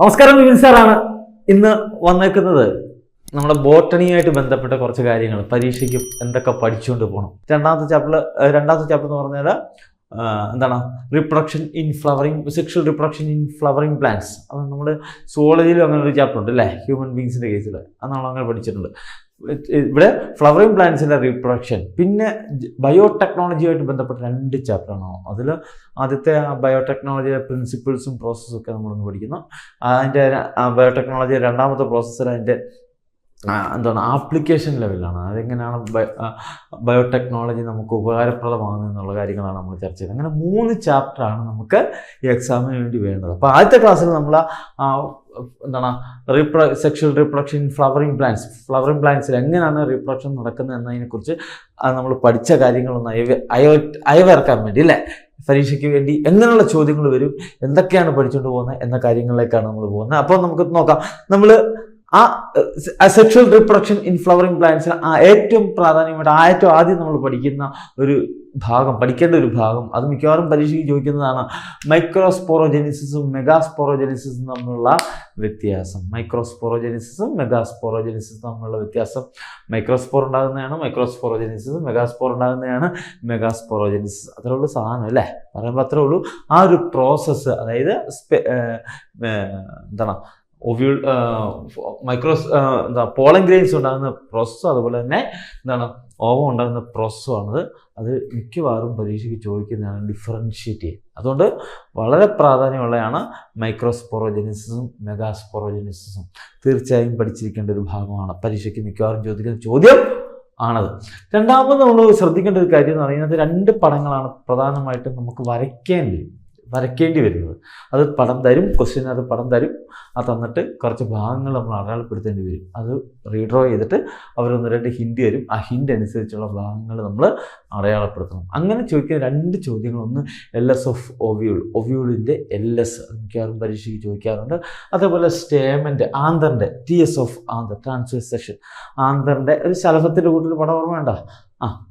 നമസ്കാരം, വിപിൻ സാറാണ് ഇന്ന് വന്നേക്കുന്നത്. നമ്മുടെ ബോട്ടണിയുമായിട്ട് ബന്ധപ്പെട്ട കുറച്ച് കാര്യങ്ങൾ പരീക്ഷയ്ക്ക് എന്തൊക്കെ പഠിച്ചുകൊണ്ട് പോകണം. രണ്ടാമത്തെ ചാപ്റ്റർ എന്ന് പറഞ്ഞാൽ എന്താണ്, reproduction in flowering, sexual reproduction in flowering plants. അത് നമ്മൾ സുവോളജിയിലും അങ്ങനെ ഒരു ചാപ്റ്റർ ഉണ്ട് അല്ലേ, ഹ്യൂമൻ ബീങ്സിൻ്റെ കേസിൽ. അത് നമ്മൾ അങ്ങനെ പഠിച്ചിട്ടുണ്ട്. ഇവിടെ ഫ്ലവറിങ് പ്ലാന്റ്സിൻ്റെ റീപ്രൊഡക്ഷൻ, പിന്നെ ബയോടെക്നോളജിയുമായിട്ട് ബന്ധപ്പെട്ട 2 ചാപ്റ്ററാണ്. അതിൽ ആദ്യത്തെ ബയോടെക്നോളജിയുടെ പ്രിൻസിപ്പിൾസും പ്രോസസ്സും ഒക്കെ നമ്മളൊന്ന് പഠിക്കുന്നു. അതിൻ്റെ ബയോടെക്നോളജി രണ്ടാമത്തെ പ്രോസസ്സിൽ അതിൻ്റെ ആപ്ലിക്കേഷൻ ലെവലിലാണ്. അതെങ്ങനെയാണ് ബയോടെക്നോളജി നമുക്ക് ഉപകാരപ്രദമാകുന്നത് എന്നുള്ള കാര്യങ്ങളാണ് നമ്മൾ ചർച്ച ചെയ്തത്. അങ്ങനെ 3 ചാപ്റ്ററാണ് നമുക്ക് ഈ എക്സാമിന് വേണ്ടി വേണ്ടത്. അപ്പോൾ ആദ്യത്തെ ക്ലാസ്സിൽ നമ്മൾ സെക്ഷൽ റീപ്രൊഡക്ഷൻ ഇൻ ഫ്ലവറിങ് പ്ലാന്റ്സിൽ എങ്ങനെയാണ് റീപ്രൊഡക്ഷൻ നടക്കുന്നത് എന്നതിനെക്കുറിച്ച് നമ്മൾ പഠിച്ച കാര്യങ്ങളൊന്ന് അയവിറക്കാൻ വേണ്ടി അല്ലേ, പരീക്ഷയ്ക്ക് വേണ്ടി എങ്ങനെയുള്ള ചോദ്യങ്ങൾ വരും, എന്തൊക്കെയാണ് പഠിച്ചുകൊണ്ട് പോകുന്നത് എന്ന കാര്യങ്ങളിലേക്കാണ് നമ്മൾ പോകുന്നത്. അപ്പോൾ നമുക്ക് നോക്കാം. നമ്മൾ സെക്ഷൽ റീപ്രൊഡക്ഷൻ ഇൻ ഫ്ലവറിങ് പ്ലാന്റ്സിന് ഏറ്റവും പ്രാധാന്യമായിട്ട് ആദ്യം നമ്മൾ പഠിക്കേണ്ട ഒരു ഭാഗം, അത് മിക്കവാറും പരീക്ഷയ്ക്ക് ചോദിക്കുന്നതാണ്. മൈക്രോസ്പോറോജെനിസിസും മെഗാസ്പോറോജെനിസിസും തമ്മിലുള്ള വ്യത്യാസം. മൈക്രോസ്പോർ ഉണ്ടാകുന്നതാണ് മൈക്രോസ്പോറോജെനിസിസ്, മെഗാസ്പോർ ഉണ്ടാകുന്നതാണ് മെഗാസ്പോറോജെനിസിസ്. അത്രയുള്ള സാധനം അല്ലേ, പറയുമ്പോൾ അത്രേ ഉള്ളൂ. ആ ഒരു പ്രോസസ്സ്, അതായത് പോളൻ ഗ്രെയിൻസ് ഉണ്ടാകുന്ന പ്രോസസ്സും അതുപോലെ തന്നെ ഓവം ഉണ്ടാകുന്ന പ്രോസസ്സുമാണത്. അത് മിക്കവാറും പരീക്ഷയ്ക്ക് ചോദിക്കുന്നതാണ്, ഡിഫറൻഷ്യേറ്റ് ചെയ്യുക. അതുകൊണ്ട് വളരെ പ്രാധാന്യമുള്ളതാണ് മൈക്രോസ്പോറോജെനിസിസും മെഗാസ്പോറോജെനിസിസും. തീർച്ചയായും പഠിച്ചിരിക്കേണ്ട ഒരു ഭാഗമാണ്, പരീക്ഷയ്ക്ക് മിക്കവാറും ചോദിക്കുന്ന ചോദ്യം ആണത്. രണ്ടാമത് നമ്മൾ ശ്രദ്ധിക്കേണ്ട ഒരു കാര്യം എന്ന് പറയുന്നത് 2 പടങ്ങളാണ് പ്രധാനമായിട്ടും നമുക്ക് വരയ്ക്കേണ്ടി വരുന്നത്. അത് പടം തരും, ക്വസ്റ്റ്യനകത്ത് പടം തരും. അത് തന്നിട്ട് കുറച്ച് ഭാഗങ്ങൾ നമ്മൾ അടയാളപ്പെടുത്തേണ്ടി വരും. അത് റീഡ്രോ ചെയ്തിട്ട് അവർ 1-2 ഹിൻഡ് തരും. ആ ഹിൻഡ് അനുസരിച്ചുള്ള ഭാഗങ്ങൾ നമ്മൾ അടയാളപ്പെടുത്തണം. അങ്ങനെ ചോദിക്കുന്ന 2 ചോദ്യങ്ങൾ, ഒന്ന് LS ഓഫ് ഒവ്യൂളിൻ്റെ LS, മിക്കവാറും പരീക്ഷയ്ക്ക് ചോദിക്കാറുണ്ട്. അതേപോലെ സ്റ്റേമൻ്റെ ആന്തറിൻ്റെ TS of anther, transverse section, ആന്തറിൻ്റെ ഒരു ശലഭത്തിൻ്റെ കൂട്ടൊരു പടം ഓർമ്മ വേണ്ട,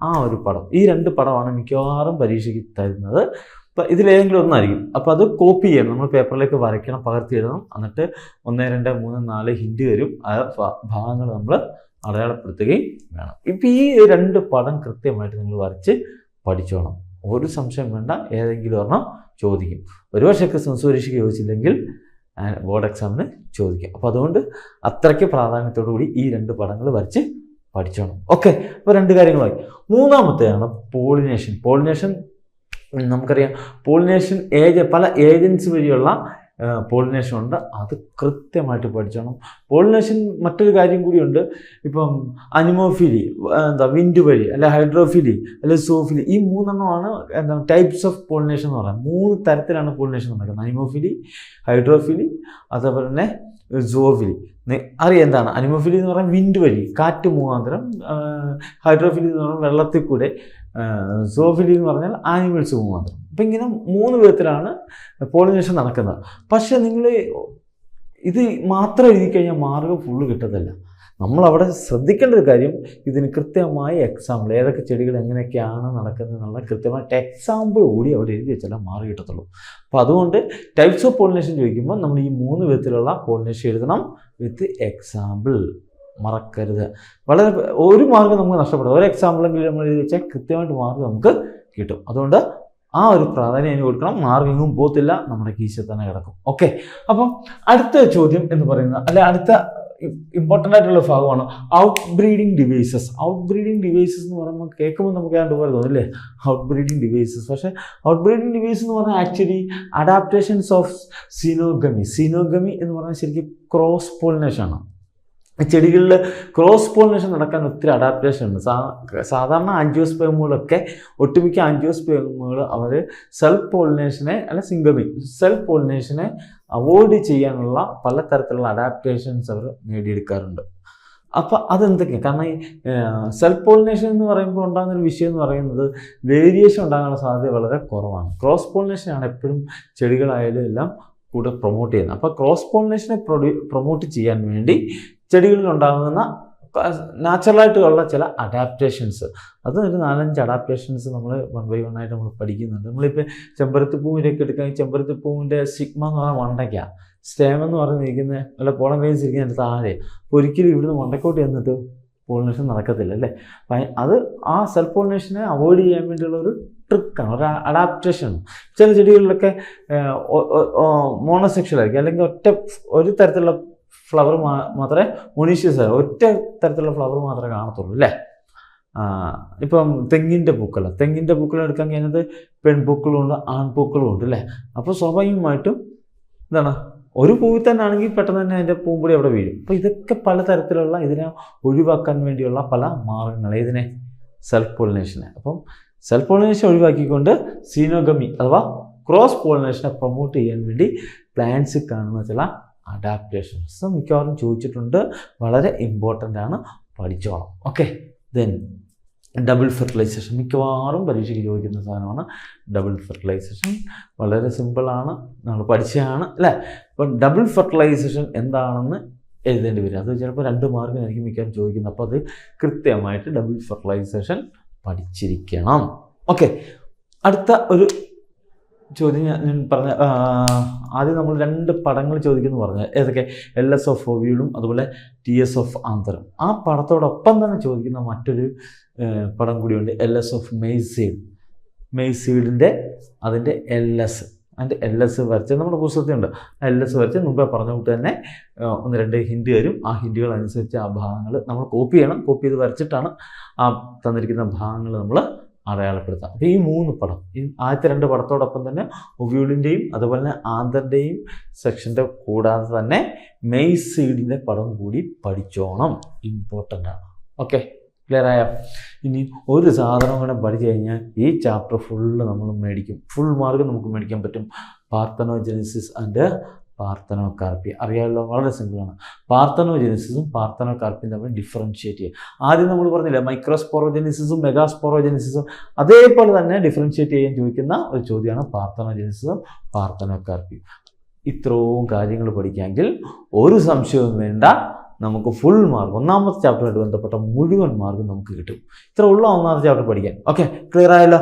ആ ഒരു പടം. ഈ 2 പടമാണ് മിക്കവാറും പരീക്ഷയ്ക്ക് തരുന്നത്. അപ്പം ഇതിലേതെങ്കിലും ഒന്നായിരിക്കും. അപ്പോൾ അത് കോപ്പി ചെയ്യണം, നമ്മൾ പേപ്പറിലേക്ക് വരയ്ക്കണം, പകർത്തി എഴുതണം. എന്നിട്ട് 1, 2, 3, 4 ഹിൻഡ് തരും. ആ ഭാഗങ്ങൾ നമ്മൾ അടയാളപ്പെടുത്തുകയും വേണം. ഇപ്പം ഈ 2 പടം കൃത്യമായിട്ട് നിങ്ങൾ വരച്ച് പഠിച്ചോണം. ഒരു സംശയം വേണ്ട, ഏതെങ്കിലും ഒരെണ്ണം ചോദിക്കും. ഒരു പക്ഷേ ക്രിസ്മസ് പരീക്ഷയ്ക്ക് ചോദിച്ചില്ലെങ്കിൽ ബോർഡ് എക്സാമിന് ചോദിക്കും. അപ്പോൾ അതുകൊണ്ട് അത്രയ്ക്ക് പ്രാധാന്യത്തോടു കൂടി ഈ 2 പടങ്ങൾ വരച്ച് പഠിച്ചോണം. ഓക്കെ, അപ്പോൾ 2 കാര്യങ്ങളായി. മൂന്നാമത്തെയാണ് പോളിനേഷൻ. നമുക്കറിയാം, പോളിനേഷൻ പല ഏജൻസി വഴിയുള്ള പോളിനേഷൻ ഉണ്ട്. അത് കൃത്യമായിട്ട് പഠിച്ചോണം. പോളിനേഷൻ മറ്റൊരു കാര്യം കൂടിയുണ്ട്. ഇപ്പം അനിമോഫിലി, വിൻഡ് വഴി, അല്ലെ ഹൈഡ്രോഫിലി, അല്ലെ സോഫിലി, ഈ 3 ടൈപ്സ് ഓഫ് പോളിനേഷൻ എന്ന് പറയാം. 3 തരത്തിലാണ് പോളിനേഷൻ നടക്കുന്നത്. അനിമോഫിലി, ഹൈഡ്രോഫിലി, അതേപോലെ തന്നെ സോഫിലി. അറിയാം എന്താണ് അനിമോഫിലി എന്ന് പറഞ്ഞാൽ വിൻഡ് വഴി, കാറ്റ് മുഖാന്തരം. ഹൈഡ്രോഫിലി എന്ന് പറഞ്ഞാൽ വെള്ളത്തിൽ കൂടെ. സോഫിലി എന്ന് പറഞ്ഞാൽ ആനിമൽസ് മുഖാന്തരം. അപ്പം ഇങ്ങനെ 3 വിധത്തിലാണ് പോളിനേഷൻ നടക്കുന്നത്. പക്ഷെ നിങ്ങൾ ഇത് മാത്രം എഴുതി കഴിഞ്ഞാൽ മാർക്ക് ഫുള്ള് കിട്ടത്തില്ല. നമ്മളവിടെ ശ്രദ്ധിക്കേണ്ട ഒരു കാര്യം, ഇതിന് കൃത്യമായ എക്സാമ്പിൾ, ഏതൊക്കെ ചെടികൾ എങ്ങനെയൊക്കെയാണ് നടക്കുന്നത് എന്നുള്ള കൃത്യമായിട്ട് എക്സാമ്പിൾ കൂടി അവിടെ എഴുതി വെച്ചാൽ മാർക്ക് കിട്ടത്തുള്ളൂ. അപ്പോൾ അതുകൊണ്ട് ടൈപ്സ് ഓഫ് പോളിനേഷൻ ചോദിക്കുമ്പോൾ നമ്മൾ ഈ 3 വിധത്തിലുള്ള പോളിനേഷൻ എഴുതണം വിത്ത് എക്സാമ്പിൾ. മറക്കരുത്. ഒരു മാർക്ക് നമുക്ക് നഷ്ടപ്പെടും. ഒരു എക്സാമ്പിളെങ്കിലും നമ്മൾ എഴുതി വെച്ചാൽ കൃത്യമായിട്ട് മാർക്ക് നമുക്ക് കിട്ടും. അതുകൊണ്ട് ആ ഒരു പ്രാധാന്യം അതിന് കൊടുക്കണം. മാർക്കെങ്ങും പോകത്തില്ല, നമ്മുടെ കീശയിൽ തന്നെ കിടക്കും. ഓക്കെ, അപ്പം അടുത്ത ചോദ്യം എന്ന് പറയുന്നത്, അടുത്ത ഇമ്പോർട്ടൻ്റ് ആയിട്ടുള്ള ഭാഗമാണ് ഔട്ട് ബ്രീഡിങ് ഡിവൈസസ് എന്ന് പറയുമ്പോൾ കേൾക്കുമ്പോൾ നമുക്ക് പോലെ തോന്നും അല്ലേ, ഔട്ട് ബ്രീഡിങ് ഡിവൈസസ്. പക്ഷേ ഔട്ട് ബ്രീഡിങ് ഡിവൈസ് എന്ന് പറഞ്ഞാൽ ആക്ച്വലി അഡാപ്റ്റേഷൻസ് ഓഫ് സീനോഗമി എന്ന് പറഞ്ഞാൽ ശരിക്കും ക്രോസ് പോളിനേഷൻ ആണ്. ചെടികളിൽ ക്രോസ് പോളിനേഷൻ നടക്കാൻ ഒത്തിരി അഡാപ്റ്റേഷൻ ഉണ്ട്. സാധാരണ ആൻജിയോസ്പേമുകളൊക്കെ, ഒട്ടുമിക്ക ആൻജിയോസ്പേമുകൾ അവർ സെൽഫ് പോളിനേഷനെ അവോയ്ഡ് ചെയ്യാനുള്ള പലതരത്തിലുള്ള അഡാപ്റ്റേഷൻസ് അവർ നേടിയെടുക്കാറുണ്ട്. അപ്പോൾ അതെന്തൊക്കെയാണ്? കാരണം ഈ സെൽഫ് പോളിനേഷൻ എന്ന് പറയുമ്പോൾ ഉണ്ടാകുന്നൊരു വിഷയം എന്ന് പറയുന്നത് വേരിയേഷൻ ഉണ്ടാകാനുള്ള സാധ്യത വളരെ കുറവാണ്. ക്രോസ് പോളിനേഷനാണ് എപ്പോഴും ചെടികളായാലും എല്ലാം കൂടെ പ്രൊമോട്ട് ചെയ്യുന്നത്. അപ്പോൾ ക്രോസ് പോളിനേഷനെ പ്രൊമോട്ട് ചെയ്യാൻ വേണ്ടി ചെടികളിൽ ഉണ്ടാകുന്ന നാച്ചുറലായിട്ടുള്ള ചില അഡാപ്റ്റേഷൻസ്, അത് ഒരു 4-5 അഡാപ്റ്റേഷൻസ് നമ്മൾ 1 by 1 ആയിട്ട് നമ്മൾ പഠിക്കുന്നുണ്ട്. നമ്മളിപ്പോൾ ചെമ്പരത്തിപ്പൂവിൻ്റെയൊക്കെ എടുക്കുകയാണെങ്കിൽ ചെമ്പരത്തിപ്പൂവിൻ്റെ സിഗ്മ എന്ന് പറഞ്ഞാൽ മണ്ടയ്ക്കാണ്, സ്റ്റേം എന്ന് പറഞ്ഞിരിക്കുന്നത് അല്ല പോളൻ ഗ്രെയിൻസ് ഇരിക്കുന്നതിൻ്റെ താഴെ. അപ്പോൾ ഒരിക്കലും ഇവിടുന്ന് മണ്ടക്കോട്ട് ചെന്നിട്ട് പോളിനേഷൻ നടക്കത്തില്ല അല്ലേ. അപ്പം അത് ആ സെൽഫ് പോളിനേഷനെ അവോയ്ഡ് ചെയ്യാൻ വേണ്ടിയുള്ള ഒരു ട്രിക്കാണ്, ഒരു അഡാപ്റ്റേഷൻ. ചില ചെടികളിലൊക്കെ മോണോസെക്ഷൽ ആയിരിക്കും, അല്ലെങ്കിൽ ഒരു തരത്തിലുള്ള ഫ്ലവർ മാത്രമേ മൊണീഷ്യസ് ഒറ്റ തരത്തിലുള്ള ഫ്ലവർ മാത്രമേ കാണത്തുള്ളൂ അല്ലേ. ഇപ്പം തെങ്ങിൻ്റെ പൂക്കൾ എടുക്കാൻ കഴിഞ്ഞത് പെൺപൂക്കളും ഉണ്ട് ആൺപൂക്കളും ഉണ്ട് അല്ലേ. അപ്പോൾ സ്വാഭാവികമായിട്ടും എന്താണ്, ഒരു പൂവിൽ തന്നെ ആണെങ്കിൽ പെട്ടെന്ന് തന്നെ അതിൻ്റെ പൂമ്പൊടി അവിടെ വീഴും. അപ്പോൾ ഇതൊക്കെ പലതരത്തിലുള്ള ഇതിനെ ഒഴിവാക്കാൻ വേണ്ടിയുള്ള പല മാർഗങ്ങൾ, ഇതിനെ സെൽഫ് പോളിനേഷനെ. അപ്പം സെൽഫ് പോളിനേഷൻ ഒഴിവാക്കിക്കൊണ്ട് സീനോഗമി അഥവാ ക്രോസ് പോളിനേഷനെ പ്രൊമോട്ട് ചെയ്യാൻ വേണ്ടി പ്ലാന്റ്സിൽ കാണുന്ന ചില അഡാപ്റ്റേഷൻസ് മിക്കവാറും ചോദിച്ചിട്ടുണ്ട്, വളരെ ഇമ്പോർട്ടൻ്റ് ആണ്, പഠിച്ചോളാം. ഓക്കെ, ദെൻ ഡബിൾ ഫെർട്ടിലൈസേഷൻ മിക്കവാറും പരീക്ഷയ്ക്ക് ചോദിക്കുന്ന സാധനമാണ്. ഡബിൾ ഫെർട്ടിലൈസേഷൻ വളരെ സിമ്പിളാണ്, നമ്മൾ പഠിച്ചതാണ് അല്ലേ. അപ്പം ഡബിൾ ഫെർട്ടിലൈസേഷൻ എന്താണെന്ന് എഴുതേണ്ടി വരും, അത് ചിലപ്പോൾ 2 മാർക്കിനായിരിക്കും മിക്കവാറും ചോദിക്കുന്നത്. അപ്പോൾ അത് കൃത്യമായിട്ട് ഡബിൾ ഫെർട്ടിലൈസേഷൻ പഠിച്ചിരിക്കണം. ഓക്കെ, അടുത്ത ഒരു ചോദ്യം ഞാൻ പറഞ്ഞ ആദ്യം നമ്മൾ 2 പടങ്ങൾ ചോദിക്കുന്നു പറഞ്ഞത് ഏതൊക്കെ, LS ഓഫ് ഒവ്യൂളും അതുപോലെ TS ഓഫ് ആന്തരം. ആ പടത്തോടൊപ്പം തന്നെ ചോദിക്കുന്ന മറ്റൊരു പടം കൂടിയുണ്ട്, LS ഓഫ് മെയ്സ് സീഡിൻ്റെ അതിൻ്റെ അതിൻ്റെ LS വരച്ച് നമ്മുടെ പുസ്തകത്തിലുണ്ട്. LS വരച്ച് മുമ്പേ പറഞ്ഞ കൂട്ട് തന്നെ 1-2 ഹിൻഡ് തരും. ആ ഹിൻഡുകൾ അനുസരിച്ച് ആ ഭാഗങ്ങൾ നമ്മൾ കോപ്പി ചെയ്യണം. കോപ്പി ചെയ്ത് വരച്ചിട്ടാണ് ആ തന്നിരിക്കുന്ന ഭാഗങ്ങൾ നമ്മൾ അടയാളപ്പെടുത്താം. അപ്പോൾ ഈ 3 പടം, ഈ ആദ്യത്തെ 2 പടത്തോടൊപ്പം തന്നെ ഒവ്യൂളിൻ്റെയും അതുപോലെ തന്നെ ആന്തറിൻ്റെയും സെക്ഷൻ്റെ കൂടാതെ തന്നെ മെയ്സ് സീഡിൻ്റെ പടം കൂടി പഠിച്ചോണം, ഇമ്പോർട്ടൻ്റ് ആണ്. ഓക്കെ, ക്ലിയർ ആയോ? ഇനി ഒരു സാധനം കൂടെ പഠിച്ചു കഴിഞ്ഞാൽ ഈ ചാപ്റ്റർ ഫുള്ള് നമ്മൾ മേടിക്കും, ഫുൾ മാർക്ക് നമുക്ക് മേടിക്കാൻ പറ്റും. പാർത്തനോജെനിസിസ് ആൻഡ് പാർത്തനോകാർപ്പി അറിയാമല്ലോ, വളരെ സിമ്പിളാണ്. പാർത്തനോജെനിസിസും പാർത്തനോകാർപ്പിയും തമ്മിൽ ഡിഫറൻഷിയേറ്റ് ചെയ്യുക. ആദ്യം നമ്മൾ പറഞ്ഞില്ലേ മൈക്രോസ്പോറോജെനിസിസും മെഗാസ്പോറോജെനിസിസും, അതേപോലെ തന്നെ ഡിഫറൻഷിയേറ്റ് ചെയ്യാൻ ചോദിക്കുന്ന ഒരു ചോദ്യമാണ് പാർത്തനോജെനിസിസും പാർത്തനോകാർപ്പിയും. ഇത്രയും കാര്യങ്ങൾ പഠിക്കാമെങ്കിൽ ഒരു സംശയവും വേണ്ട, നമുക്ക് ഫുൾ മാർക്ക്, 1ാമത്തെ ചാപ്റ്ററുമായിട്ട് ബന്ധപ്പെട്ട മുഴുവൻ മാർക്കും നമുക്ക് കിട്ടും. ഇത്ര ഉള്ള 1ാമത്തെ ചാപ്റ്റർ പഠിക്കാൻ. ഓക്കെ, ക്ലിയർ ആയല്ലോ?